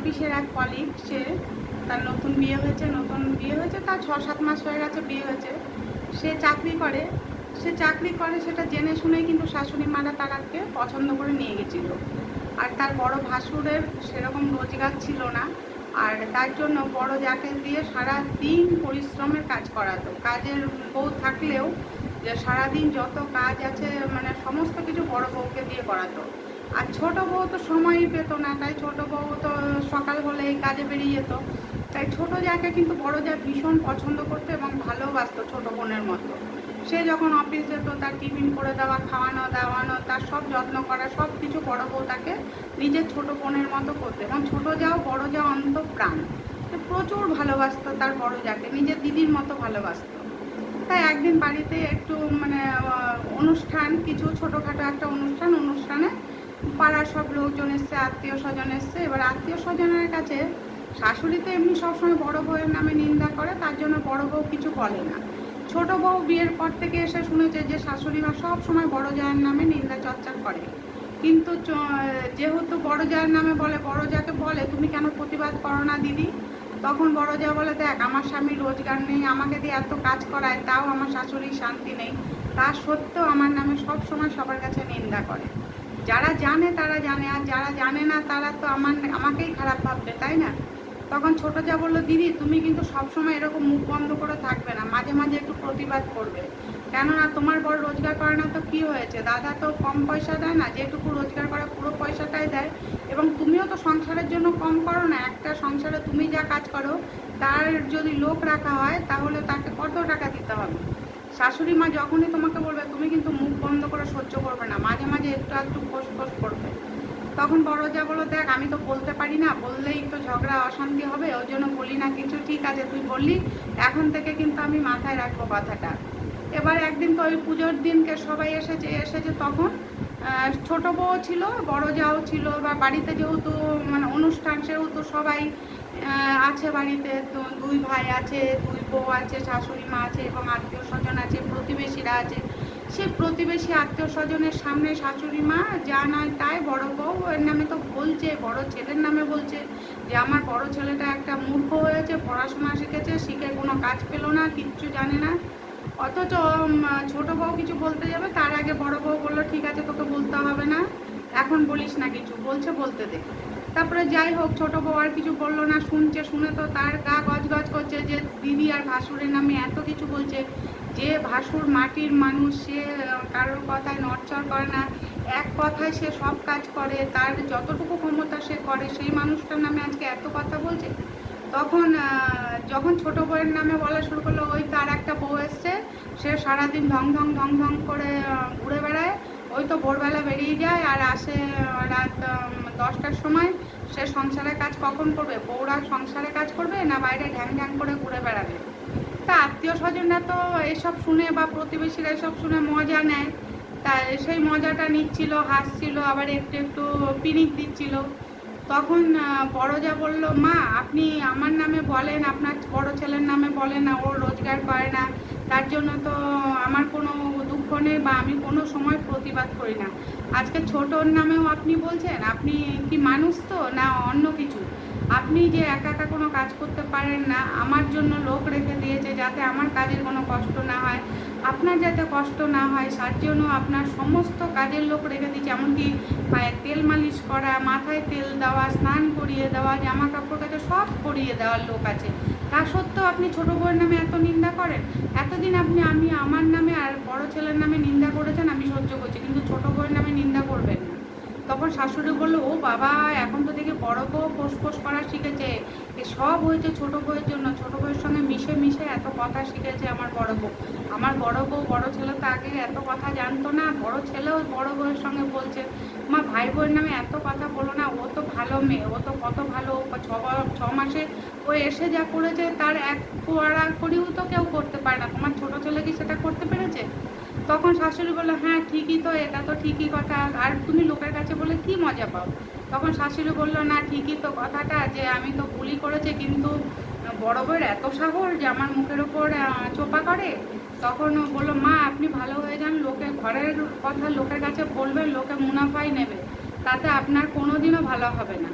অফিসের এক কলিগ, তার নতুন বিয়ে হয়েছে, তার 6-7 মাস হয়ে গেছে বিয়ে হয়েছে। সে চাকরি করে সেটা জেনে শুনেই কিন্তু শাশুড়ি মারা তারাকে পছন্দ করে নিয়ে গেছিল। আর তার বড় ভাসুরের সেরকম রোজগার ছিল না, আর তার জন্য বড় যাকে দিয়ে সারা দিন পরিশ্রমের কাজ করাতো। কাজের বউ থাকলেও যে সারাদিন যত কাজ আছে মানে সমস্ত কিছু বড় বউকে দিয়ে করাতো। আর ছোট বউ তো সময়ই পেত না, তাই ছোট বউ তো সকাল হলে এই কাজে বেরিয়ে যেত। তাই ছোট যাকে কিন্তু বড় যা ভীষণ পছন্দ করতো এবং ভালোবাসতো ছোট বোনের মতো। সে যখন অফিস যেত তার টিফিন করে দেওয়া, খাওয়ানো দাওয়ানো, তার সব যত্ন করা, সব কিছু বড় বউ তাকে নিজের ছোট বোনের মতো করতো। এবং ছোট যাও বড় যাও অন্তঃপ্রাণ, প্রচুর ভালোবাসতো তার বড় যাকে, নিজের দিদির মতো ভালোবাসতো। তাই একদিন বাড়িতে একটু মানে অনুষ্ঠান, কিছু ছোটোখাটো একটা অনুষ্ঠানে পাড়ার সব লোকজন এসছে, আত্মীয় স্বজন এসছে। এবার আত্মীয় স্বজনের কাছে শাশুড়ি তো এমনি সবসময় বড় বউয়ের নামে নিন্দা করে, তার জন্য বড় বউ কিছু বলে না। ছোট বউ বিয়ের পর থেকে এসে শুনেছে যে শাশুড়ি মা সব সময় বড় জায়ের নামে নিন্দা চর্চা করে। কিন্তু যেহেতু বড় জায়ের নামে বলে, বড় যাকে বলে তুমি কেন প্রতিবাদ করো না দিদি? তখন বড় যা বলে, দেখ আমার স্বামীর রোজগার নেই, আমাকে দিয়ে এত কাজ করায়, তাও আমার শাশুড়ির শান্তি নেই, তা সত্ত্বেও আমার নামে সব সময় সবার কাছে নিন্দা করে। যারা জানে তারা জানে, আর যারা জানে না তারা তো আমাকেই খারাপ ভাববে, তাই না? তখন ছোট যা বললো, দিদি তুমি কিন্তু সবসময় এরকম মুখ বন্ধ করে থাকবে না, মাঝে মাঝে একটু প্রতিবাদ করবে। কেননা তোমার বড় রোজগার করে না তো কী হয়েছে, দাদা তো কম পয়সা দেয় না, যেটুকু রোজগার করে পুরো পয়সাটাই দেয়। এবং তুমিও তো সংসারের জন্য কম করো না, একটা সংসারে তুমি যা কাজ করো তার যদি লোক রাখা হয় তাহলে তাকে কত টাকা দিতে হবে। শাশুড়ি মা যখনই তোমাকে বলবে তুমি কিন্তু মুখ বন্ধ করে সহ্য করবে না, মাঝে মাঝে একটু একটু ফোঁস করবে। তখন বড় যা বলো, দেখ আমি তো বলতে পারি না, বললেই তো ঝগড়া অশান্তি হবে, ওই জন্য বলি না কিছু। ঠিক আছে তুই বললি, এখন থেকে কিন্তু আমি মাথায় রাখবো কথাটা। এবার একদিন তো ওই পুজোর দিনকে সবাই এসেছে তখন ছোট বউ ছিল, বড় যাও ছিল, বা বাড়িতে যেহেতু মানে অনুষ্ঠান সেহেতু সবাই আছে বাড়িতে। দুই ভাই আছে, দুই বউ আছে, শাশুড়ি মা আছে এবং আত্মীয় স্বজন আছে, প্রতিবেশীরা আছে। সে প্রতিবেশী আত্মীয় স্বজনের সামনে শাশুড়ি মা যা নয় তাই বড় বউ এর নামে তো বলছে, বড় ছেলের নামে বলছে যে আমার বড় ছেলেটা একটা মূর্খ হয়েছে, পড়াশোনা শিখে কোনো কাজ পেলো না, কিচ্ছু জানে না। অথচ ছোট বউ কিছু বলতে যাবে তার আগে বড় বউ বললো, ঠিক আছে তোকে বলতে হবে না, এখন বলিস না কিছু, বলতে দে। তারপরে যাই হোক, ছোট বউ আর কিছু বললো না, শুনে তো তার গা গজ করছে যে দিদি আর ভাসুরের নামে এত কিছু বলছে। যে ভাসুর মাটির মানুষ, সে কারোর কথায় নড়চড় করে না, এক কথায় সে সব কাজ করে, তার যতটুকু ক্ষমতা সে করে, সেই মানুষটার নামে আজকে এত কথা বলছে। তখন যখন ছোট বউয়ের নামে বলা শুরু করলো, ওই তার একটা বউ এসছে, সে সারাদিন ঢং ঢং করে ঘুরে বেড়ায়, ওই তো ভোরবেলা বেরিয়ে যায় আর আসে রাত 10টার সময়। সে সংসারের কাজ কখন করবে? বউরা সংসারের কাজ করবে না বাইরে ঢ্যাং করে ঘুরে বেড়াবে? তা আত্মীয় স্বজনরা তো এসব শুনে বা প্রতিবেশীরা এসব শুনে মজা নেয়, তাই সেই মজাটা নিচ্ছিল, হাসছিল, আবার একটু একটু পিনিক দিচ্ছিল। তখন বড় যা বলল, মা আপনি আমার নামে বলেন, আপনার বড় ছেলের নামে বলেন না, ওর রোজগার করে না, তার জন্য তো আমার কোনো দুঃখ নেই বা আমি কোনো সময় প্রতিবাদ করি না। আজকে ছোটোর নামেও আপনি বলছেন, আপনি কি মানুষ তো না অন্য কিছু? আপনি যে একা কোনো কাজ করতে পারেন না, আমার জন্য লোক রেখে দিয়েছে যাতে আমার কাজের কোনো কষ্ট না হয়, আপনার যাতে কষ্ট না হয়, তার জন্য আপনার সমস্ত কাজের লোক রেখে দিয়েছে। এমনকি পায়ে তেল মালিশ করা, মাথায় তেল দেওয়া, স্নান করিয়ে দেওয়া, জামা কাপড় কাচে সব করিয়ে দেওয়ার লোক আছে। তা সত্ত্বেও আপনি ছোটো বউয়ের নামে এত নিন্দা করেন। এতদিন আমি আমার নামে আর বড় ছেলের নামে নিন্দা করেছেন, আমি সহ্য করছি, কিন্তু ছোটো বউয়ের নামে নিন্দা করবেন না। তখন শাশুড়ি বললো, ও বাবা, এখন তো দেখি বড় বউ ফোঁস করা শিখেছে, এ সব হয়েছে ছোটো বউয়ের জন্য। ছোটো বউয়ের সঙ্গে মিশে এত কথা শিখেছে আমার বড় বউ। আমার বড় বউ, বড় ছেলে তো আগে এত কথা জানতো না, বড় ছেলেও বড় বউয়ের সঙ্গে বলছে, মা ভাই বোনের নামে এত কথা বলো না, ও তো ভালো মেয়ে, ও তো কত ভালো, 6 মাসে ও এসে যা করেছে তার এক করিও তো কেউ করতে পারে না, তোমার ছোটো ছেলে কি সেটা করতে পেরেছে? তখন শাশুড়ি বললো, হ্যাঁ ঠিকই তো, এটা তো ঠিকই কথা, আর তুমি লোকের কাছে বলে কি মজা পাও? তখন শাশুড়ি বললো, না ঠিকই তো কথাটা, যে আমি তো ভুলই করেছি, কিন্তু বড় বউয়ের এত সাহস যে আমার মুখের ওপর চোপা করে। তখন বললো, মা আপনি ভালো হয়ে যান, ঘরের কথা লোকের কাছে বলবেন, লোকে মুনাফাই নেবে, তাতে আপনার কোনো দিনও ভালো হবে না।